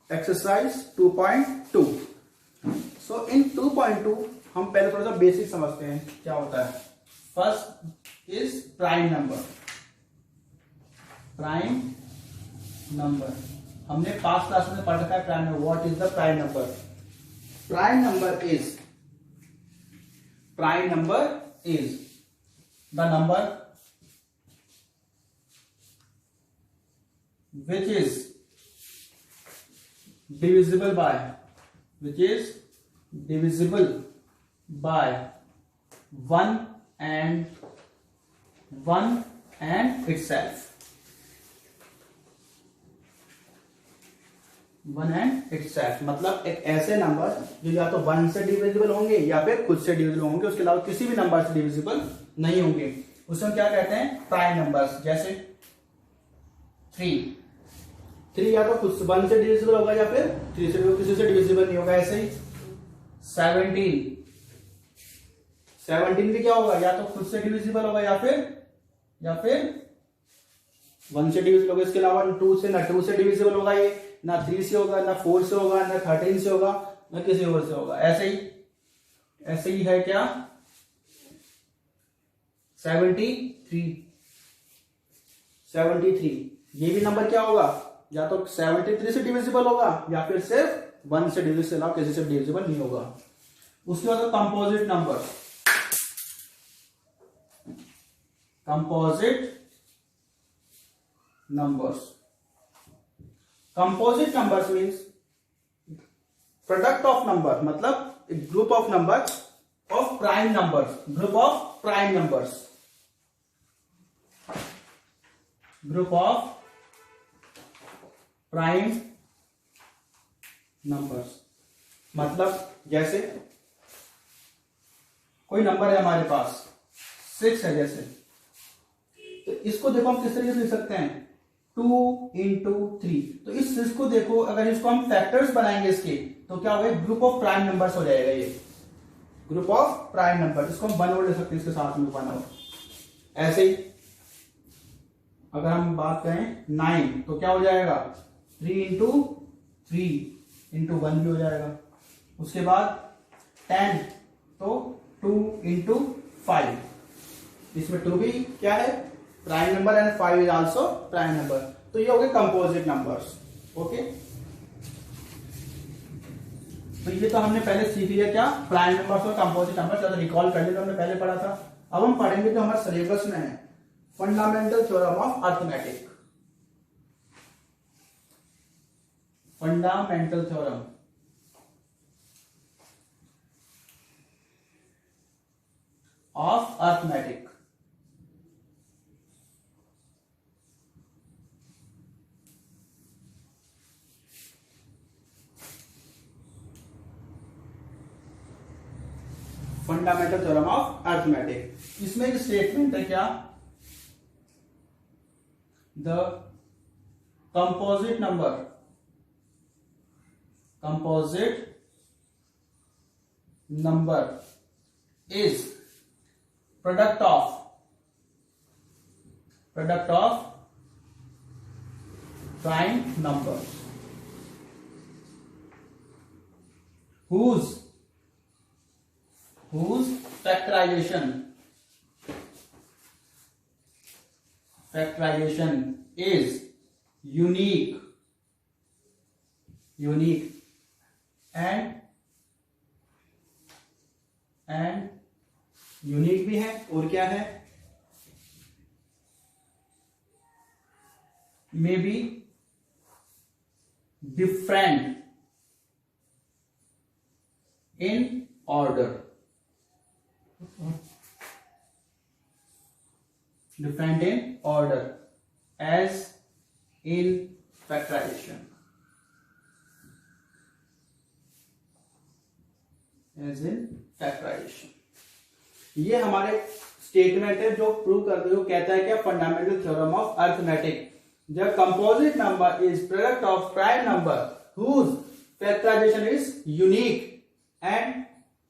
Exercise 2.2। सो इन 2.2 हम पहले थोड़ा सा बेसिक समझते हैं क्या होता है। First is prime number. Prime number हमने पास्ट क्लास में पढ़ रखा है। Prime number, what is the prime number? Prime number is the number which is divisible by 1 and itself। 1 and itself मतलब एक ऐसे नंबर जो या तो 1 से डिविजिबल होंगे या फिर खुद से डिविजिबल होंगे, उसके अलावा किसी भी नंबर से डिविजिबल नहीं होंगे। उसे हम क्या कहते हैं? Prime numbers. जैसे 3 या तो खुद से 1 से डिविजिबल होगा या फिर 3 से किसी से डिविजिबल नहीं होगा। ऐसे ही 17 भी क्या होगा? या तो खुद से डिविजिबल होगा या फिर 1 से डिविजिबल होगा। इसके अलावा 2 से डिविजिबल होगा, ये ना 3 से होगा, ना 4 से होगा, ना 13 से होगा, ना किसी और से होगा। ऐसे ही है क्या? 73 ये भी नंबर क्या होगा? या तो 73 से डिविजिबल होगा या फिर सिर्फ 1 से डिविजिबल, किसी से डिविजिबल नहीं होगा। उसके बाद composite number. Composite numbers means product of number, मतलब group of number of prime numbers. Group of prime numbers मतलब जैसे कोई नंबर है हमारे पास 6 है जैसे, तो इसको देखो हम किस तरीके से लिख सकते हैं? 2 into 3। तो इस 6 को देखो, अगर इसको हम फैक्टर्स बनाएंगे इसके, तो क्या होगा? ग्रुप ऑफ प्राइम नंबर्स हो जाएगा। ये ग्रुप ऑफ प्राइम नंबर, इसको हम 1 और ले सकते हैं इसके साथ में 1 और। ऐसे ही अगर हम बात करें 9 तो क्या हो जाएगा? 3 into 3 into 1 भी हो जाएगा। उसके बाद 10 तो 2 into 5, इसमें 2 भी क्या है? Prime number, and 5 is also prime number. तो ये हो गए कंपोजिट नंबर्स। ओके, तो ये तो हमने पहले सीख लिया क्या? प्राइम नंबर्स और कंपोजिट नंबर्स। ज्यादा रिकॉल कर लिया, हमने पहले पढ़ा था। अब हम पढ़ेंगे जो हमारे सिलेबस में है, fundamental theorem of arithmetic. Fundamental theorem of arithmetic. Fundamental theorem of arithmetic. इसमें एक स्टेटमेंट है क्या? The composite number is product of prime number whose factorization is unique and unique भी है, और क्या है? मे be different in order. Different in order as in factorization। ये हमारे स्टेटमेंट है जो प्रूव करते हो, कहता है क्या? Fundamental theorem of arithmetic. The composite number is product of prime number whose factorization is unique and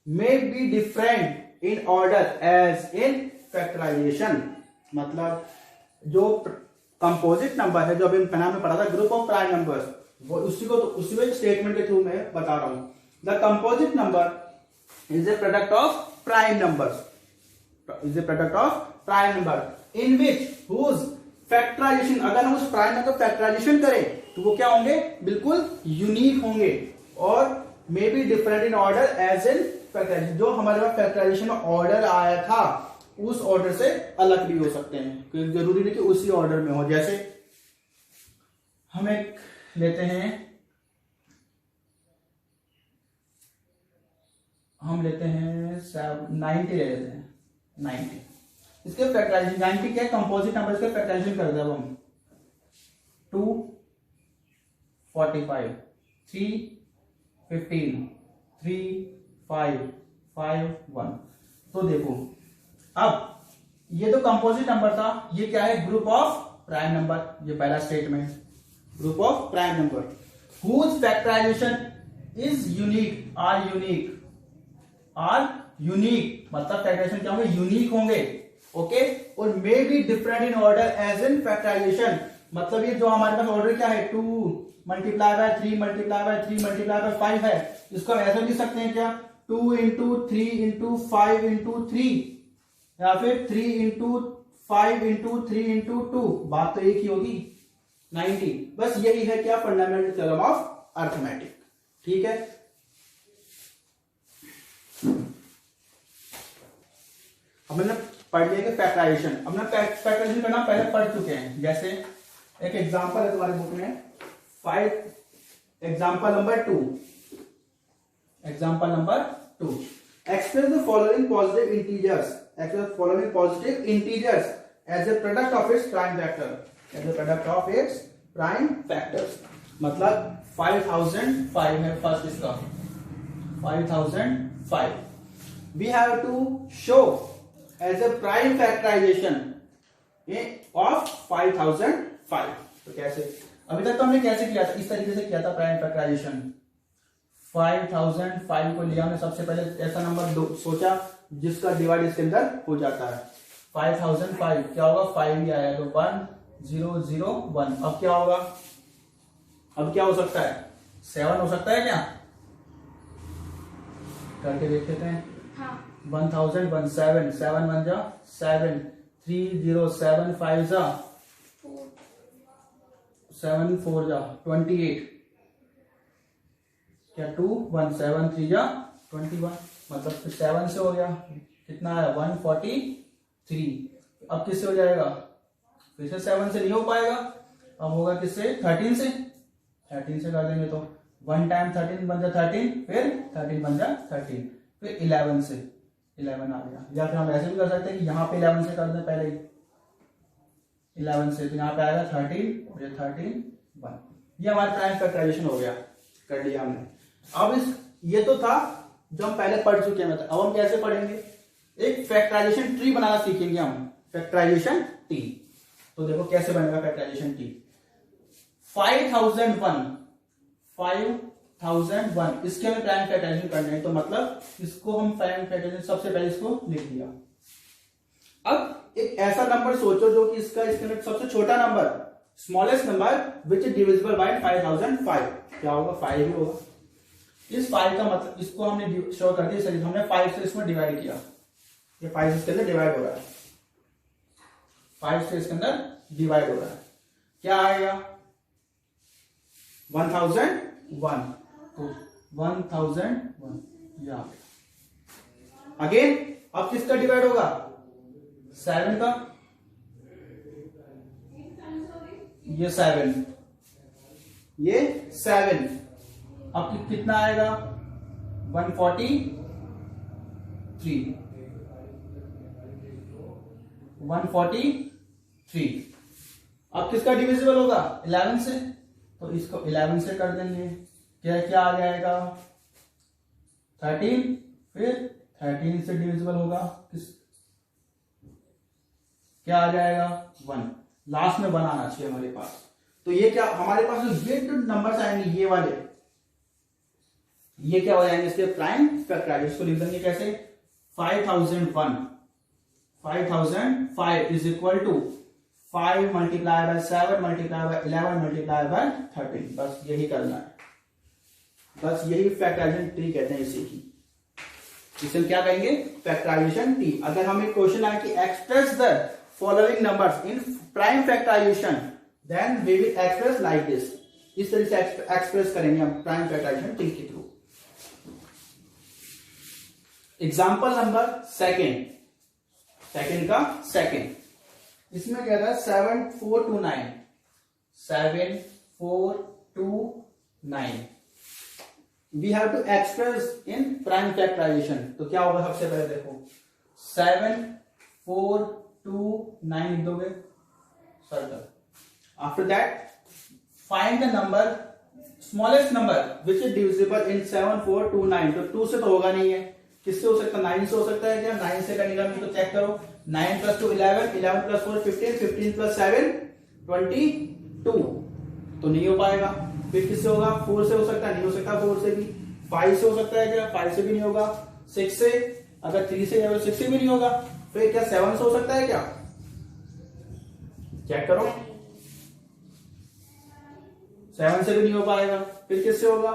may be different in order as in factorization। मतलब जो कंपोजिट नंबर है, जो अभी मैंने पढ़ा था, ग्रुप ऑफ प्राइम नंबर्स, वो उसी को स्टेटमेंट के थ्रू मैं बता रहा हूं। The composite number is a product of prime numbers, is a product of prime number in which whose factorization, अगर हम उस प्राइम नंबर फैक्टराइजेशन करें तो वो क्या होंगे, बिल्कुल यूनिक होंगे और may be different in order as in factorization. जो हमारे पास फैक्टराइजेशन ऑर्डर आया था उस ऑर्डर से अलग भी हो सकते हैं, क्योंकि जरूरी नहीं कि उसी ऑर्डर में हो। जैसे हम एक लेते हैं, हम लेते हैं 90 ले लेते हैं, 90 इसके फैक्टराइजेशन, 90 क्या कंपोजिट नंबर, इसके फैक्टराइजेशन कर दे हम 2 45 3 15 3 5 5 1। तो देखो अब ये तो कंपोजिट नंबर था, ये क्या है, ग्रुप ऑफ प्राइम नंबर। ये पहला statement, group of prime number whose factorization is unique, are unique, are unique मतलब फैक्टराइजेशन क्या होंगे, यूनिक होंगे। ओके, और may be different in order as in factorization, मतलब ये जो हमारे पास ऑर्डर क्या है 2 multiply by 3 multiply by 3 multiply by 5 है, इसको हम ऐसा लिख सकते हैं क्या, 2 इंटू 3 इंटू 5 इंटू 3, या फिर 3 इंटू 5 इंटू 3 इंटू 2, बात तो एक ही होगी 90। बस यही है क्या, फंडामेंटल थ्योरम ऑफ अर्थमेटिक। ठीक है, हमने पढ़ लिया कि फैक्टराइजेशन, हमने फैक्टराइजेशन करना पहले पढ़ चुके हैं। जैसे एक एग्जांपल है तुम्हारे बुक में 5, example number 2, example number 2, express the following positive integers, express the following positive integers as a product of its prime factor, as a product of its prime factors. मतलब 5005 है फर्स्ट इसका, 5005 we have to show as a prime factorization of 5005। तो कैसे, अभी तक तो हमने कैसे किया था, इस तरीके से किया था प्राइम फैक्टराइजेशन। 5005 को लिया हमने, सबसे पहले ऐसा नंबर सोचा जिसका डिवाइड इसके अंदर हो जाता है। 5005 क्या होगा, 5 ही आया तो 1001। अब क्या होगा, अब क्या हो सकता है, 7 हो सकता है क्या, करके देख लेते हैं। 1001 7 7 1 जा 7 307 5 जा 7 4 जा 28, क्या 2 1 7 3 जा 21, मतलब 7 से हो गया, कितना है 143। अब किससे हो जाएगा, फिर से 7 से नहीं हो पाएगा, अब होगा किससे, 13 से, 13 से कर देंगे तो 1 टाइम 13 बन जा 13, फिर 13 बन जा 13, फिर 11 से 11 आ गया। या फिर हम ऐसे भी कर सकते हैं कि यहाँ पे 11 से कर दें पहले ही, 11 से, तो यहाँ पे आएगा 13 और ये 13 1। ये हमारा प्राइम फैक्टराइजेशन हो गया, कर लिया हमने। अब ये तो था जो हम पहले पढ़ चुके हैं। अब हम कैसे पढ़ेंगे, एक फैक्टराइजेशन ट्री बनाना सीखेंगे हम, फैक्टराइजेशन ट्री। तो देखो कैसे बनेगा फैक्टराइजेशन ट्री। 5001 इसके हमें प्राइम फैक्टराइजेशन करना है, तो मतलब इसको हम प्राइम फैक्टराइजेशन सबसे पहले इसको लिख दिया। अब एक ऐसा नंबर सोचो जो कि इसका इसके अंदर सबसे छोटा number, smallest number which is divisible by 5005, क्या होगा, 5 ही होगा। इस 5 का मतलब, इसको हमने शो कर दिया, हमने 5 से इसमें डिवाइड किया, ये 5 इसके अंदर डिवाइड हो रहा है, 5 से इसके अंदर डिवाइड हो रहा है, क्या आएगा 1001, तो 1001 या अगेन अब किसका डिवाइड होगा, 7 का, ये 7, ये 7, अब कितना आएगा 143। अब किसका डिविजिबल होगा 11 से, तो इसको 11 से कर देंगे, क्या क्या आ जाएगा 13, फिर 13 से डिविजिबल होगा क्या आ जाएगा 1, लास्ट में 1 आना चाहिए हमारे पास। तो ये क्या हमारे पास ये जो नंबर्स आएंगे ये वाले, ये क्या हो जाएंगे इसके प्राइम फैक्टराइजेशन। इसको लिख देंगे कैसे, 5005 is equal to 5 multiply by 7 multiply by 11 multiply by 13, बस यही करना है। बस यही फैक्टराइजेशन ट्री कहते हैं इसी की, इसे हम क्या कहेंगे, फैक्टराइजेशन ट्री। अगर हमें क्वेश्चन आए कि express the following numbers in prime factorization, then we will express like this, इस तरह से एक्सप्रेस करेंगे हम प्राइम फैक्टराइजेशन ट्री के थ्रू। एग्जाम्पल नंबर सेकेंड का सेकेंड, इसमें क्या था 7 4 2 9, 7 4 2 9, we have to express in prime factorization. तो क्या होगा, सबसे पहले देखो 7 4 2 9 लिख दोगे circle. After that find the number, smallest number which is divisible इन 7 4 2 9। तो 2 से तो होगा नहीं है, किससे हो सकता है, 9 से हो सकता है क्या, 9 से करेगा नहीं, तो चेक करो 9 + 2 11, 11 + 4 15, 15 + 7 22, तो नहीं हो पाएगा। फिर किससे होगा, 4 से हो सकता है, नहीं हो सकता 4 से भी। 5 से हो सकता है क्या, 5 से भी नहीं होगा। 6 से, अगर 3 से या 6 से भी नहीं होगा। फिर क्या 7 से हो सकता है क्या, चेक करो, 7 से भी नहीं हो पाएगा। फिर किससे होगा,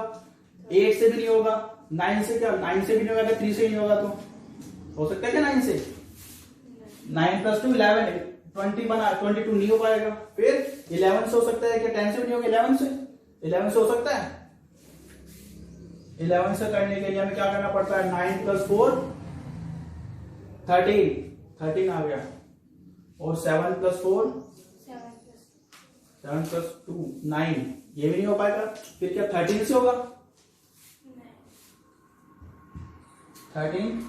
8 से भी नहीं होगा। 9 से क्या, 9 से भी नहीं होगा, अगर 3 से नहीं होगा तो हो सकता है क्या 9 से। 9 + 2 11, 20 बना, 22 नहीं हो पाएगा। फिर 11 से हो सकता है क्या, 10 से भी नहीं होगा, 11 से हो सकता है। 11 से करने के लिए हमें क्या करना पड़ता है, 9 + 4 13 आ गया, और 7 + 4 7 + 2 9, ये भी नहीं हो पाएगा। फिर क्या 13 से होगा, 13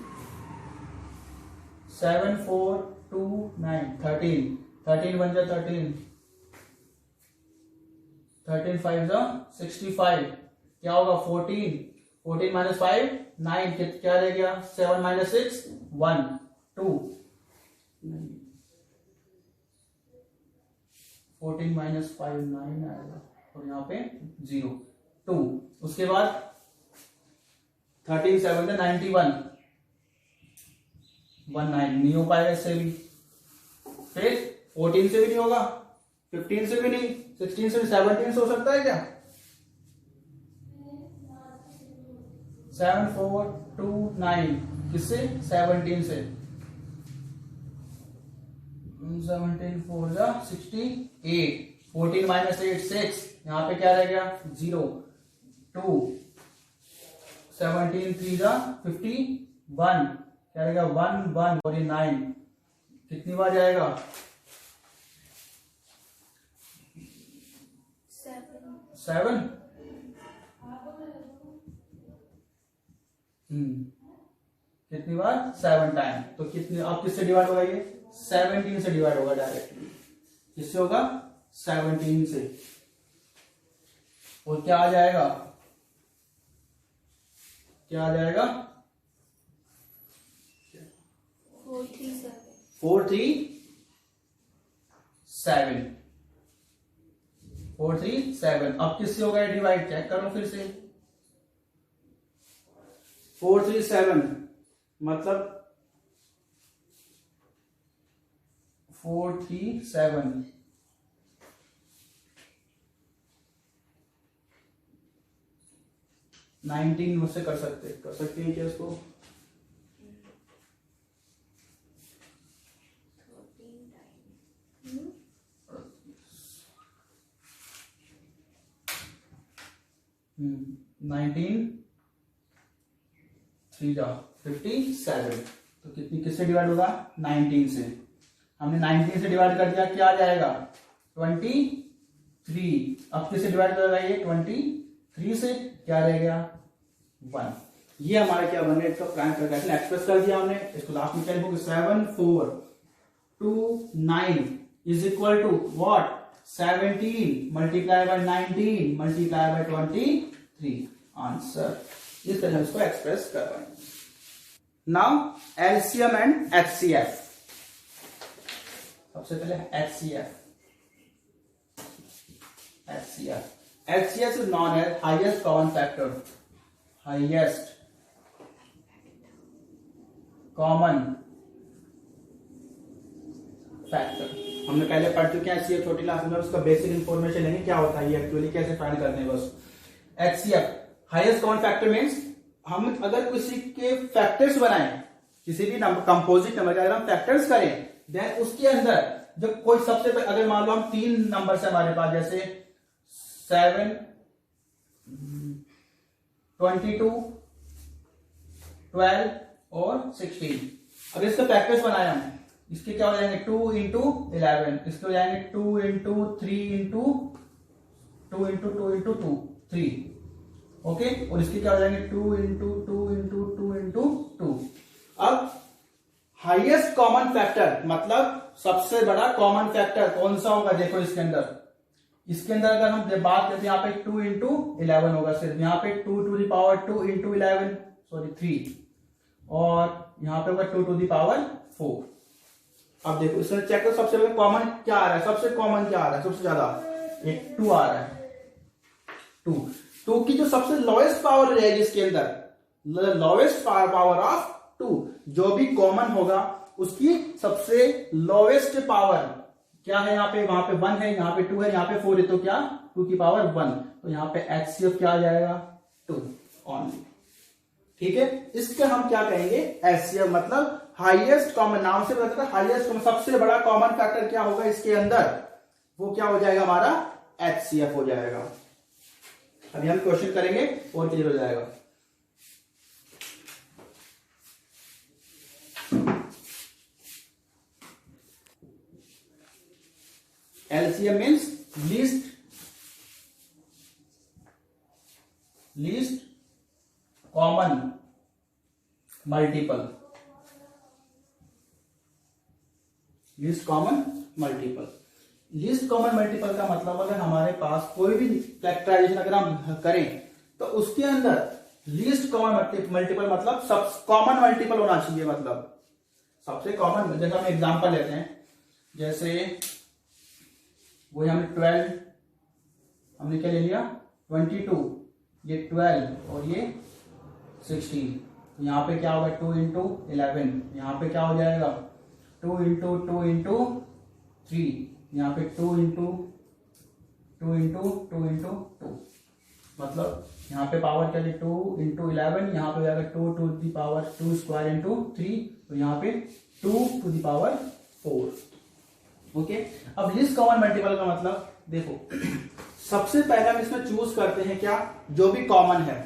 7 4 2 9 13, 13 बन जाए 13, 13 5 65, क्या होगा 14, 14 - 5 9, क्या रह गया, 7 - 6 1 2, 14 - 5 9 आएगा, और यहाँ पे 0 2। उसके बाद 13 7 91, 19 नहीं हो पाएगा इससे भी। फिर 14 से भी नहीं होगा, 15 से भी नहीं, 16 से भी, 17 से हो सकता है क्या, 7 4 2 9, किससे, 17 से, 17 4 68, 14 - 8 6, यहाँ पे क्या रह गया 0 2, 17 3 51, क्या रहेगा 1 1, और ये 9 कितनी बार जाएगा, 7 कितनी बार, 7 टाइम। तो कितनी, अब किससे डिवाइड होगा, ये 17 से डिवाइड होगा डायरेक्टली। किससे होगा, 17 से। और क्या आ जाएगा, 437। अब किससे होगा डिवाइड, चेक करो फिर से। 437 मतलब 437, 19 मुझसे कर सकते हैं क्या इसको, 19 3 57, तो कितनी, किससे डिवाइड होगा, 19 से। हमने 19 से डिवाइड कर दिया, क्या आ जाएगा 23। अब किससे डिवाइड करेगा, ये 23 से, क्या रह गया 1। ये हमारा क्या बन गया, इसका प्राइम फैक्टराइजेशन एक्सप्रेस कर दिया हमने। इसको लास्ट में क्या लिखोगे, 7 4 2 9 is equal to what, 17 multiply by 19 multiply by 23, answer. इस तरह हम इसको एक्सप्रेस कर रहे हैं। Now LCM and HCF. सबसे पहले HCF. HCF is known as highest common factor. Highest common factor. हमने पहले पढ़ चुके हैं एचसीएफ छोटी क्लास में, उसका बेसिक इंफॉर्मेशन लेंगे क्या होता है ये एक्चुअली कैसे फाइंड करते हैं बस। HCF highest common factor means हम अगर किसी के फैक्टर्स बनाएं, किसी भी नंबर कंपोजिट नंबर के अगर हम फैक्टर्स करें, देन उसके अंदर जब कोई सबसे अगर मान लो हम 3 नंबर है हमारे पास, जैसे 7, 22, 12 और 16, अगर इसके फैक्टर्स बनाए हम, इसके क्या हो जाएंगे 2 इंटू 11, इसके हो जाएंगे 2 into 3 into 2 into 2 into 2 3, okay, और इसके क्या हो जाएंगे 2 इंटू 2 इंटू 2 इंटू 2। अब हाईएस्ट कॉमन फैक्टर मतलब सबसे बड़ा कॉमन फैक्टर कौन सा होगा, देखो इसके अंदर अगर हम बात करते हैं यहाँ पे 2 इंटू 11 होगा सिर्फ, यहाँ पे 2 to the power 2 into 11 sorry 3, और यहाँ पे होगा 2 टू द पावर 4। अब देखो इसमें चेक करो सबसे पहले कॉमन क्या आ रहा है, सबसे कॉमन क्या आ रहा है, सबसे ज्यादा एक 2 आ रहा है। 2 की जो सबसे लोएस्ट पावर रहेगी इसके अंदर, लोएस्ट पावर ऑफ 2, जो भी कॉमन होगा उसकी सबसे लोएस्ट पावर क्या है, यहाँ पे वहां पे 1 है, यहाँ पे 2 है, यहाँ पे 4 है, तो क्या 2 की पावर 1, तो यहाँ पे एचसीएफ क्या आ जाएगा 2 ओनली। ठीक है, इसका हम क्या कहेंगे एचसीएफ मतलब हाईएस्ट कॉमन, नाम से पता है हाईएस्ट कॉमन, सबसे बड़ा कॉमन फैक्टर क्या होगा इसके अंदर, वो क्या हो जाएगा हमारा एचसीएफ हो जाएगा। अभी हम क्वेश्चन करेंगे और क्लियर हो जाएगा। LCM means least common multiple, least common multiple. Least common multiple का मतलब अगर हमारे पास कोई भी फैक्टराइजेशन अगर हम करें तो उसके अंदर लीस्ट कॉमन मल्टीपल मतलब सब कॉमन मल्टीपल होना चाहिए, मतलब सबसे कॉमन। जैसे हम एग्जांपल लेते हैं, जैसे वो हमने 12, हमने क्या ले लिया 22, ये 12 और ये 16, यहाँ पे क्या होगा 2 इंटू 11, यहाँ पे क्या हो जाएगा 2 इंटू 2 इंटू 3, यहाँ पे 2 इंटू 2 इंटू 2 इंटू 2, मतलब यहाँ पे पावर क्या है 2 इंटू 11, यहाँ पे हो जाएगा 2 to the power 2 square into 3, तो यहाँ पे 2 टू दी पावर 4। ओके, अब लीस्ट कॉमन मल्टीपल का मतलब देखो सबसे पहले हम इसमें चूज करते हैं क्या, जो भी कॉमन है।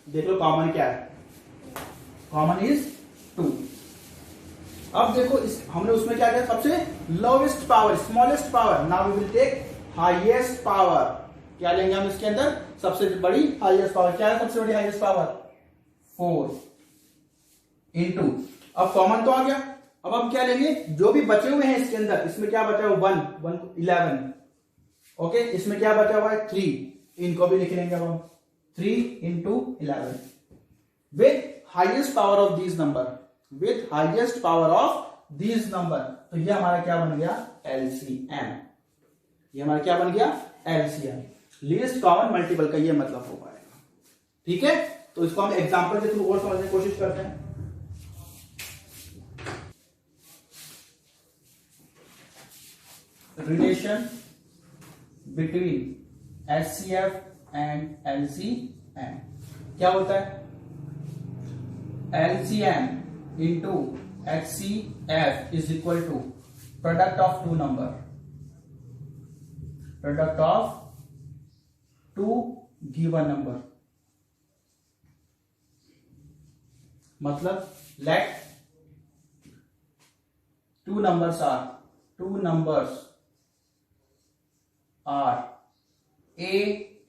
देख लो कॉमन क्या है, कॉमन इज 2। अब देखो हमने उसमें क्या किया, सबसे lowest power smallest power, now we will take highest power. क्या लेंगे हम इसके अंदर, सबसे बड़ी हाईएस्ट पावर। क्या है सबसे बड़ी हाईएस्ट पावर 4 इंटू, अब कॉमन तो आ गया, अब हम क्या लेंगे जो भी बचे हुए हैं इसके अंदर, इसमें क्या बचा हुआ 1 11, ओके, इसमें क्या बचा हुआ है 3, इनको भी लिख लेंगे अब हम 3 into 11 with highest power of these number, with highest power of these number, तो ये हमारा क्या बन गया एलसीएम। ये हमारा क्या बन गया एलसीएम, लीस्ट कॉमन मल्टीपल का ये मतलब हो पाएगा। ठीक है, तो इसको हम एग्जांपल के थ्रू और समझने की कोशिश करते हैं। Relation between HCF and LCM क्या होता है, LCM into HCF is equal to product of two number, product of two given number, मतलब let two numbers are A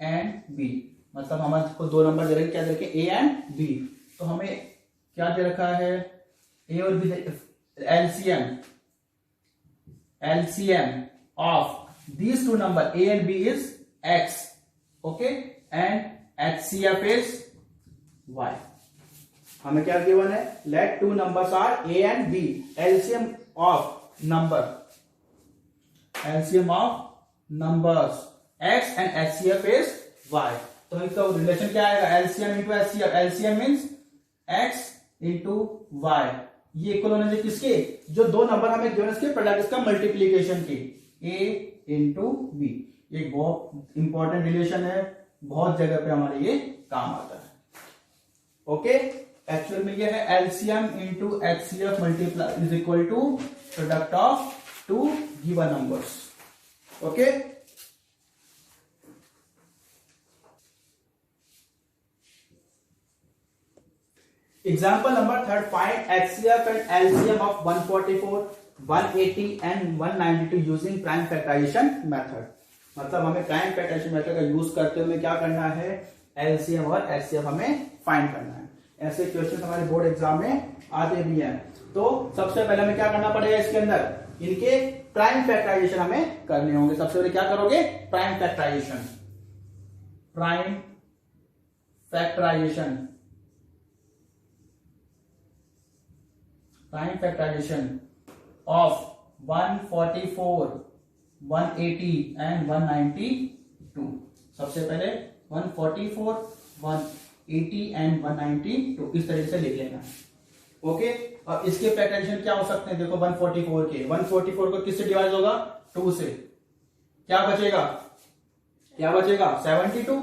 and B, मतलब हमारे को दो नंबर दे रखे, क्या दे रखे ए एंड बी, तो हमें क्या दे रखा है ए और B, LCM of these two number A and B is X, okay, and HCF is Y. हमें क्या गिवन है, let two numbers are A and B, LCM of number, LCM of numbers x and HCF is y, तो इसका relation क्या आएगा LCM into HCF, LCM means x into y, ये equal होने चाहिए किसके, जो दो नंबर हमें गिवन इसके प्रोडक्ट का मल्टीप्लीकेशन के, a इंटू बी। ये बहुत इंपॉर्टेंट रिलेशन है, बहुत जगह पे हमारे ये काम आता है। ओके, एक्चुअल में ये है LCM into HCF multiply is equal to product of two given numbers. Okay, example number third, find HCF and LCM of 144, 180 and 192 using prime factorization method. मतलब हमें प्राइम फैक्टराइजेशन मेथड का use करते हुए क्या करना है, एलसीएम और HCF हमें फाइंड करना है। ऐसे क्वेश्चन हमारे बोर्ड एग्जाम में आते भी हैं। तो सबसे पहले हमें क्या करना पड़ेगा, इसके अंदर इनके प्राइम फैक्टराइजेशन हमें करने होंगे। सबसे पहले क्या करोगे, prime factorization, prime factorization, prime factorization of 144, 180 and 192। सबसे पहले 144, 180 एंड 192 इस तरीके से लिख लेना। ओके, अब इसके फैक्टराइजेशन क्या हो सकते हैं, देखो 144 के, 144 को किससे डिवाइड होगा, 2 से, क्या बचेगा, क्या बचेगा 72,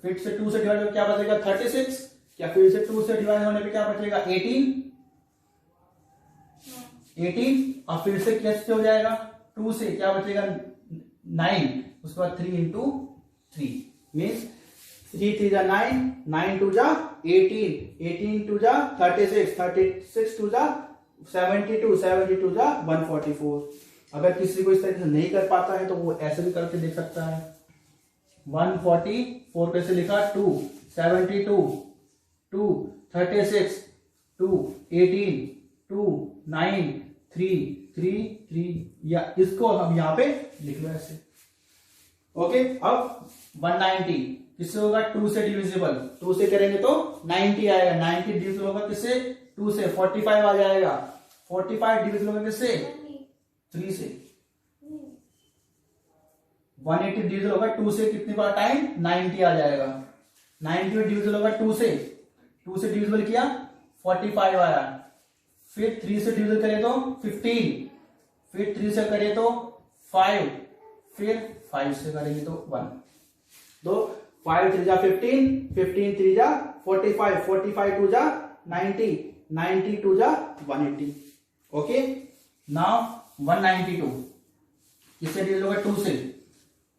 फिर से 2 से डिवाइड होगा क्या बचेगा 36, क्या फिर से 2 से डिवाइड होने पे क्या बचेगा 18, और फिर से कैसे हो जाएगा 2 से क्या बचेगा 9, उसके बाद 3 इंटू 3 मीन्स 3 3 जा 9, 9 2 जा 18, 18 2 जा 36, 36 2 जा 72, 72 जा 144। अगर किसी को इस तरीके से नहीं कर पाता है तो वो ऐसे भी करके देख सकता है। 144 कैसे लिखा, 2, 72, 2, 36, 2, 18, 2, 9, 3, 3, 3, या इसको हम यहां पे लिख लो ऐसे। ओके, अब 190 किससे होगा, 2 से डिविजिबल, 2 से करेंगे तो 90 आएगा, 90 डिविजिबल होगा किससे, 2 से, 45 आ जाएगा, 45 डिविजिबल होगा किससे, 3 से, 180 डिविजिबल होगा 2 से कितनी बार टाइम, 90 आ जाएगा, 90 डिविजिबल होगा 2 से, 2 से डिविजिबल किया 45 आया, फिर 3 से डिविजन करें तो 15, फिर 3 से करें तो 5, फिर 5 से करेंगे तो 1। तो 5 3 जा 15, 15 3 जा 45, 45 2 जा 90, 90 2 जा 180। ओके, नाउ 192 किससे डिविजन होगा, 2 से,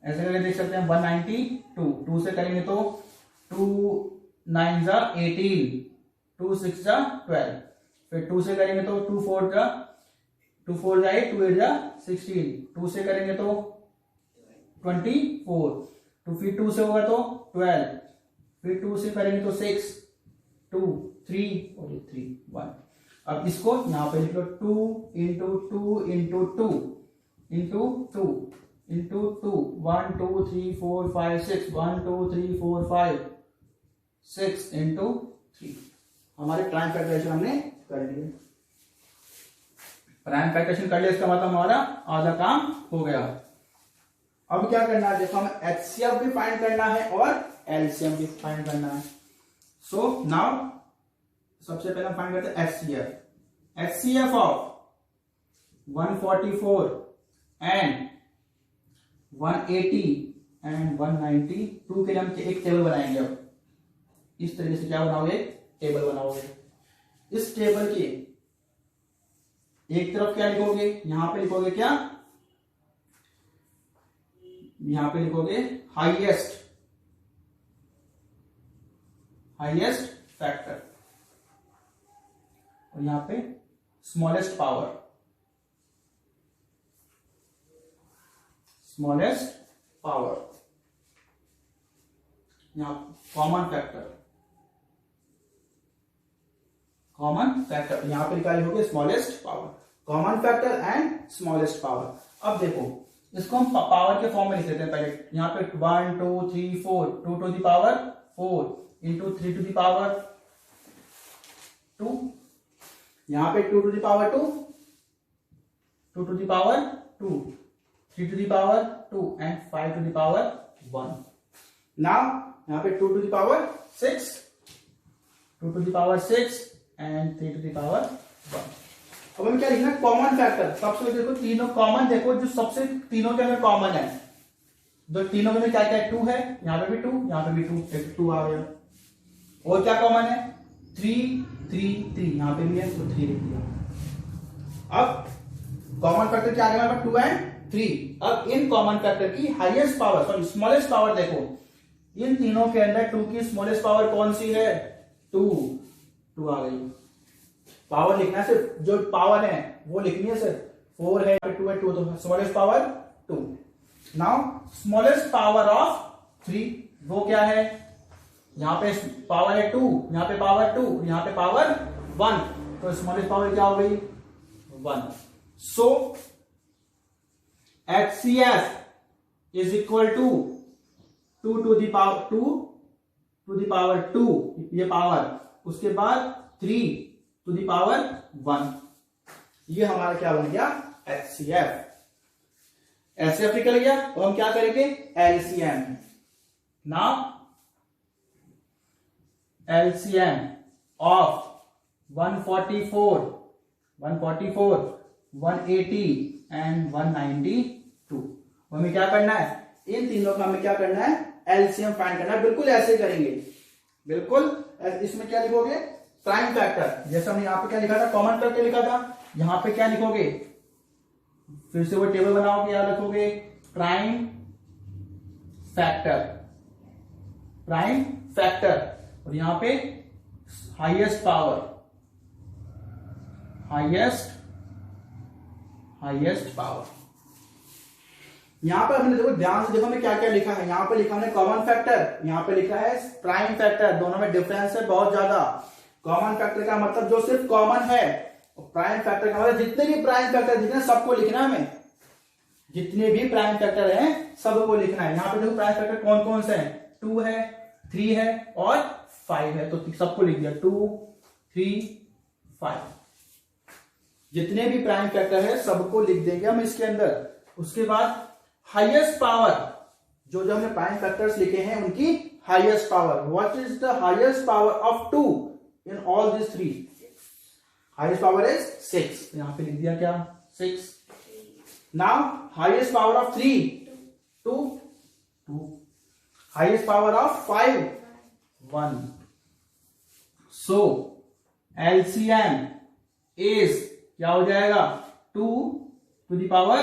ऐसे करके देख सकते हैं 192, 2 से करेंगे तो 2 9 जा 18, 2 6 जा 12, फिर 2 से करेंगे तो 2 4 जा 2 4 जा 8, 2 8 जा 16, 2 से करेंगे तो 24, तो फिर 2 से होगा तो 12, फिर 2 से करेंगे तो 6, 2 3 और 3 1। अब इसको यहां पे लिख लो 2 into 2 into 2 into 2 into 2, 1 2 3 4 5 6, 1 2 3 4 5 6 into 3। हमारे प्राइम फैक्टराइजेशन हमने कर लिए, प्राइम फैक्टराइजेशन कर लिया, इसका मतलब हमारा आधा काम हो गया। अब क्या करना है, देखो हमें एचसीएफ भी फाइंड करना है और एलसीएम भी फाइंड करना है। सो नाउ सबसे पहले हम फाइंड करते हैं HCF, HCF of 144 and 180 and 192 के लिए हम एक टेबल बनाएंगे। अब इस तरीके से क्या बनाओगे, टेबल बनाओगे। इस टेबल के एक तरफ क्या लिखोगे, यहां पे लिखोगे क्या, यहां पे लिखोगे हाईएस्ट, हाईएस्ट फैक्टर, और यहां पे स्मॉलेस्ट पावर, स्मॉलेस्ट पावर, यहां कॉमन फैक्टर, कॉमन फैक्टर, यहां पे लिखा लिखोगे smallest power, common factor and smallest power. अब देखो इसको हम पावर के फॉर्म में लिख लेते हैं। पहले यहां पे 1 2 3 4, 2 to the power 4 into 3 to the power 2, यहां पे 2 to the power 2, 2 to the power 2, 3 to the power 2 and 5 to the power 1। Now यहां पे 2 to the power 6, 2 to the power 6 and 3 to the power 1। अब हमें क्या लिखना है, common factor. सबसे पहले देखो तीनों कॉमन, देखो जो सबसे तीनों के अंदर कॉमन है, जो तीनों में क्या क्या है, 2 है, यहाँ पे भी 2, यहाँ पे भी 2, 2 आ गया। और क्या कॉमन है, 3 3 3, यहाँ पे भी है तो 3 लिख दिया। अब कॉमन फैक्टर क्या आ गया हमारे पास, 2 एंड 3। अब इन कॉमन फैक्टर की highest power, sorry smallest power देखो, इन तीनों के अंदर 2 की स्मॉलेस्ट पावर कौन सी है, 2 आ गई। पावर लिखना है, सिर्फ जो पावर है वो लिखनी है, सिर्फ 4 है, 2 है, 2 तो smallest power 2। Now smallest power of 3 वो क्या है, यहां पे पावर है 2, यहां पे पावर 2, यहां पे पावर 1, तो स्मॉलेस्ट पावर क्या हो गई, 1। So HCF is equal to 2 to the power 2, ये पावर, उसके बाद 3 टू द पावर 1, ये हमारा क्या बन गया, HCF। HCF निकल गया। तो हम क्या करेंगे, LCM। Now LCM of 144, 180 and 192, हमें क्या करना है, इन तीनों का हमें क्या करना है, एलसीएम फाइंड करना है। बिल्कुल ऐसे करेंगे, बिल्कुल। इसमें क्या लिखोगे, प्राइम फैक्टर, जैसे हमने यहाँ पे क्या लिखा था, कॉमन फैक्टर लिखा था, यहां पे क्या लिखोगे, फिर से वो टेबल बनाओगे, क्या लिखोगे, प्राइम फैक्टर, प्राइम फैक्टर, और यहां पे हाईएस्ट पावर, हाईएस्ट पावर। यहां पर हमने देखो, ध्यान से देखो हमें क्या क्या लिखा है, यहां पे लिखा है कॉमन फैक्टर, यहां पे लिखा है प्राइम फैक्टर, दोनों में डिफरेंस है बहुत ज्यादा। कॉमन फैक्टर का मतलब जो सिर्फ कॉमन है, और प्राइम फैक्टर का मतलब जितने भी प्राइम फैक्टर दिखे सबको लिखना है हमें, जितने भी प्राइम फैक्टर हैं सबको लिखना है। यहां पे देखो प्राइम फैक्टर कौन कौन से हैं, 2 है, 3 है और 5 है, तो सबको लिख दिया, 2 3 5, जितने भी प्राइम फैक्टर है सबको लिख देंगे हम इसके अंदर। उसके बाद हाईएस्ट पावर, जो जो हमने प्राइम फैक्टर्स लिखे हैं उनकी highest power, what is the highest power of 2 in all this 3, highest power is 6, यहां पे लिख दिया क्या, 6। Now highest power of 3, 2, highest power of 5, 1। So LCM is क्या हो जाएगा, 2 to the power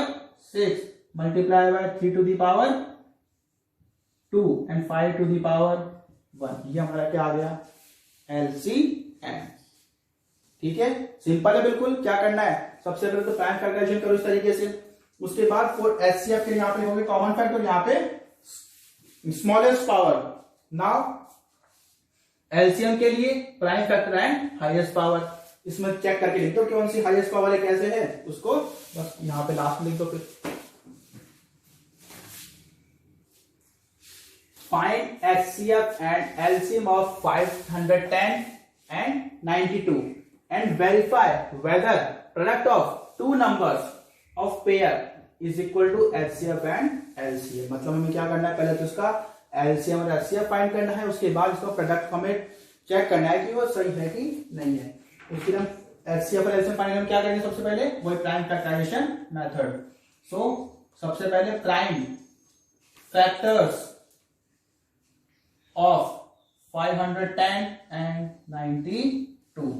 6 multiply by 3 to the power 2 and 5 to the power 1, ये हमारा क्या आ गया, LCM। ठीक है, सिंपल है बिल्कुल। क्या करना है, सबसे पहले तो प्राइम फैक्टराइजेशन करो इस तरीके से, उसके बाद फॉर HCF के यहां पे होंगे कॉमन फैक्टर, यहां पे स्मॉलेस्ट पावर। नाउ LCM के लिए prime factor and highest power, इसमें चेक करके लिख दो कौन सी हाईएस्ट पावर है, कैसे है उसको, बस यहां पे लास्ट में लिख दो। फिर find HCF and LCM of 510 and 92 and verify whether product of two numbers of pair is equal to HCF and LCM। मतलब हमें क्या करना है, पहले तो उसका LCM और HCF फाइंड करना है, उसके बाद इसका प्रोडक्ट हमें चेक करना है कि वो सही है कि नहीं है। उसके लिए हम HCF और LCM फाइंड करने क्या करेंगे, सबसे पहले वही प्राइम फैक्टराइजेशन मेथड। सो सबसे पहले प्राइम फैक्टर्स ऑफ 510 एंड 92,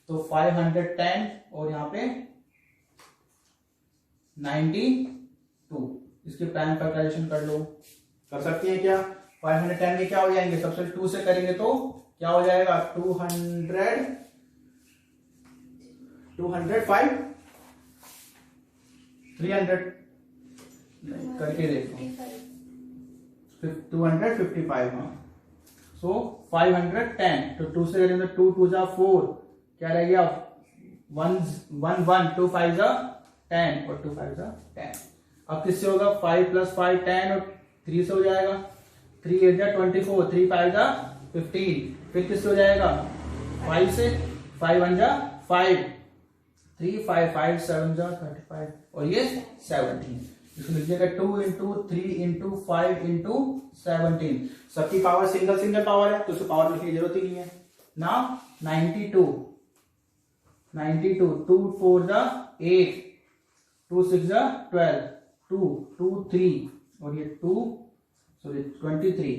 तो 510 और यहां पे 92, इसके प्राइम फैक्टराइजेशन कर लो, कर सकते हैं क्या। 510 में क्या हो जाएंगे, सबसे 2 से करेंगे तो क्या हो जाएगा, 200, 205, 300 करके देखो, 255। हाँ, सो 510 तो 2 से करेंगे, 2 2 जा 4, क्या रह गया, 1 1 1, 2 5 जा 10 और 2 5 जा 10। अब किससे होगा, 5 + 5 10 और 3 से हो जाएगा, 3 8 जा 24, 3 5 जा 15, फिर किससे हो जाएगा, 5 से, 5 1 जा 5, 3 5 5 7 जा 35 और ये 17। इसको लिखिएगा 2 × 3 × 5 × 17। सबकी पावर सिंगल पावर है तो उसको पावर लिखने की जरूरत ही नहीं है ना। 92 92, 2 4 जा 8, 2 6 जा 12, 2 2 3 और ये 2 सॉरी 23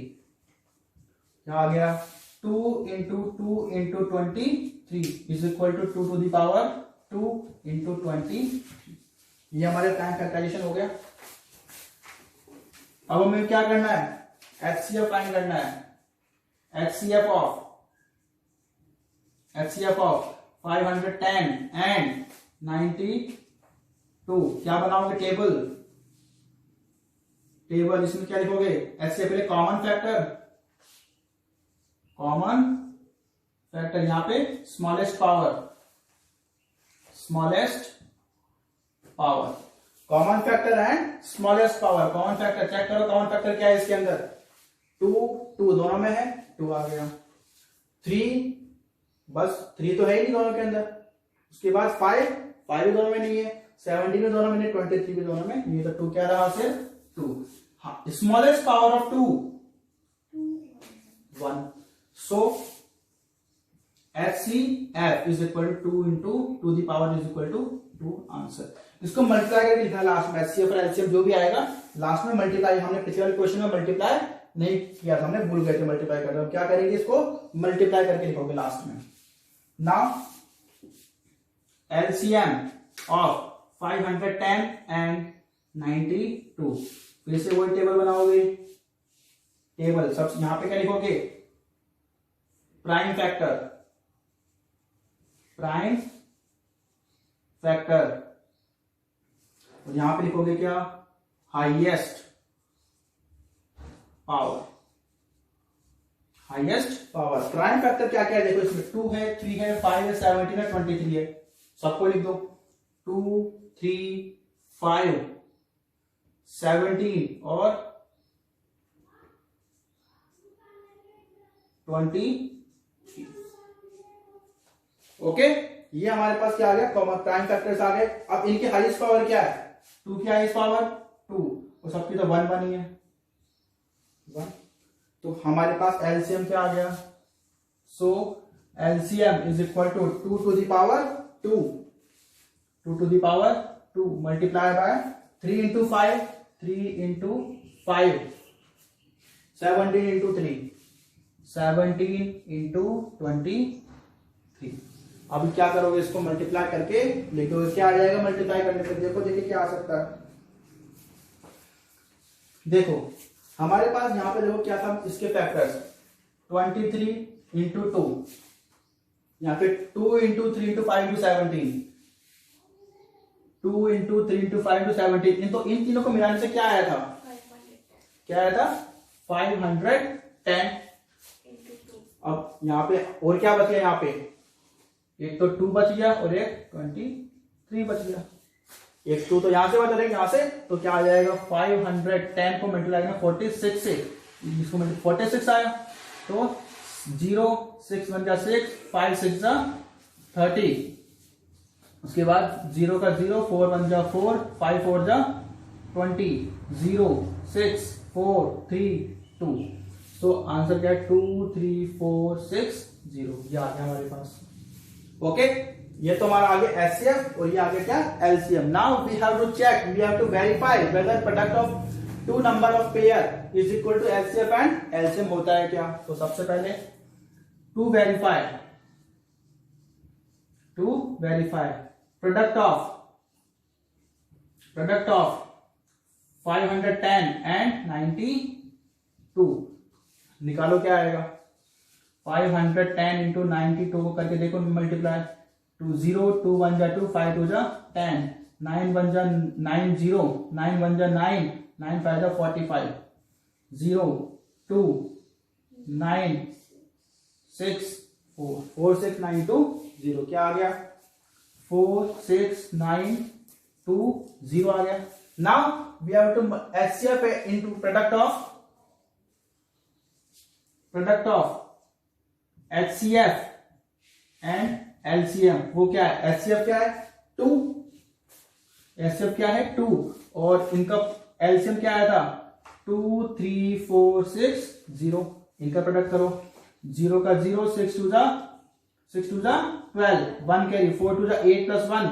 क्या आ गया 2 into 2 into 23 is equal to 2 to the power 2 into 20। ये हमारे टाइम फैक्टराइजेशन हो गया। अब हमें क्या करना है HCF फाइंड करना है। HCF ऑफ 510 एंड 92 क्या बनाओगे टेबल इसमें क्या लिखोगे HCF पहले कॉमन फैक्टर यहां पे smallest power common factor and smallest power. Common factor check करो कॉमन फैक्टर क्या है इसके अंदर 2 दोनों में है 2 आ गया 3 बस 3 तो है ही नहीं दोनों के अंदर। उसके बाद 5 भी दोनों में नहीं है 17 भी दोनों में नहीं 23 भी दोनों में नहीं तो 2 क्या रहा सिर्फ 2। हाँ smallest power of 2 1 so HCF is equal to 2 into 2 the power is equal to 2 answer. इसको मल्टीप्लाई करके लिखना लास्ट में HCF और LCM जो भी आएगा लास्ट में मल्टीप्लाई। हमने पिछले वाले क्वेश्चन में मल्टीप्लाई नहीं किया था हमने भूल गए थे मल्टीप्लाई करना। क्या करेंगे इसको मल्टीप्लाई करके लिखोगे लास्ट में। नाउ LCM ऑफ 510 एंड 92 फिर से वही टेबल बनाओगे। टेबल सब यहां पे क्या लिखोगे प्राइम फैक्टर और यहां पे लिखोगे क्या हाईएस्ट पावर। प्राइम फैक्टर क्या क्या है देखो इसमें 2 है 3 है 5 है 17 है 23 है सबको लिख दो 2 3 5 17 और 23। ओके ये हमारे पास क्या आ गया कॉमन प्राइम फैक्टर्स आ गए। अब इनके हाईएस्ट पावर क्या है 2 की हाईएस्ट पावर 2 और सबकी तो 1 बनी है 1 तो हमारे पास LCM क्या आ गया। So LCM is equal to 2 to the power 2 multiply by 3 into 5 3 into 5 17 into 3 17 into 23। अभी क्या करोगे इसको मल्टीप्लाई करके लिखोगे क्या आ जाएगा मल्टीप्लाई करने पर देखिए क्या आ सकता है। देखो हमारे पास यहां पे देखो क्या था इसके फैक्टर्स 23 इंटू 2 यहाँ पे 2 into 3 into 5 into 17 2 into 3 into 5 into 17 तो इन तीनों को मिलाने से क्या आया था 510। अब यहाँ पे और क्या बच गया यहाँ पे एक तो 2 बच गया और एक 23 बच गया। एक 2 तो यहां से बचा यहां से तो क्या आ जाएगा 510 को मल्टीप्लाई करना 46 से इसको 46 आया तो 0 6 1 जा 6 5 6 जा 30 उसके बाद 0 का 0 4 1 जा 4 5 4 जा 20 0 6 4 3 2 तो आंसर क्या है 2 3 4 6 0 ये आ गया हमारे पास। ओके ये तो हमारा आगे HCF और ये आगे क्या LCM। Now we have to check we have to verify whether product of 2 number of pair is equal to LCF and LCM होता है क्या। तो सबसे पहले to verify product of 510 and 92 निकालो क्या आएगा 510 इंटू 92 को करके देखो मल्टीप्लाई 2 0 2 1 जा 2 5 2 जा 10 9 1 जा 9 0 9 1 जा 9 9 5 जा 45 0 2 9 6 4 4 6 9 2 0 क्या आ गया 4 6 9 2 0 आ गया। Now we have to HCF into product of HCF and LCM वो क्या है HCF क्या है 2 HCF क्या है 2 और इनका LCM क्या आया था 2 3 4 6 0 इनका प्रोडक्ट करो 0 का 0 6 2 जा 6 टू जा 12, 1 कैरी, 4 टू जा 8 प्लस 1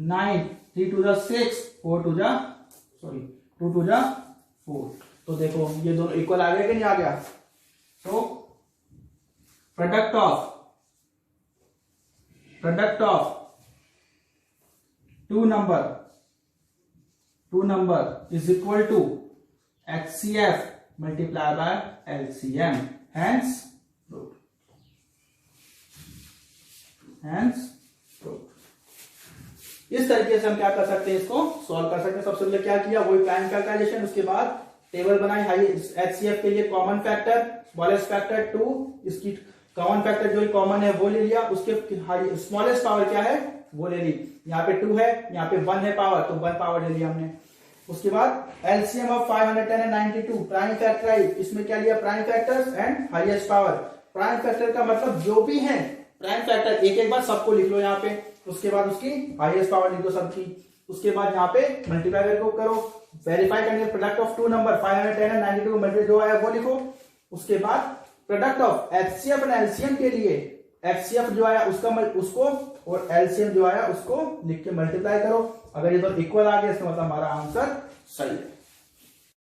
9, 3 टू जा 6, 4 टू जा 2 टू जा 4। तो देखो ये दोनों इक्वल आ गया कि नहीं आ गया। तो product of two number is equal to HCF multiply by LCM, hence proved. इस तरीके से हम क्या कर सकते हैं, इसको सॉल्व कर सकते हैं। सबसे पहले क्या किया, वही प्राइम फैक्टराइजेशन, उसके बाद टेबल बनाई HCF के लिए कॉमन फैक्टर, स्मॉलेस्ट फैक्टर 2, इसकी कॉमन फैक्टर जो कॉमन है वो ले लिया, उसके स्मॉलेस्ट पावर क्या है वो ले ली। यहाँ पे 2 है, यहाँ पे 1 है पावर, तो 1 पावर ले लिया हमने। उसके बाद LCM of 510 and 92 prime factorize, इसमें क्या लिया, prime factors and highest power. Prime factor का मतलब जो भी है प्राइम फैक्टर, एक बार सबको लिख लो यहाँ पे, उसके बाद उसकी हाईएस्ट पावर लिख दो सबकी, उसके बाद यहाँ पे मल्टीप्लाई करो, वेरीफाई करने product of two number 510 and 92 multiply जो आया वो लिखो। उसके बाद product of HCF and LCM के लिए HCF जो आया उसको और LCM जो आया उसको लिख के मल्टीप्लाई करो। अगर ये दोनों इक्वल आ गया इसका मतलब हमारा आंसर सही है।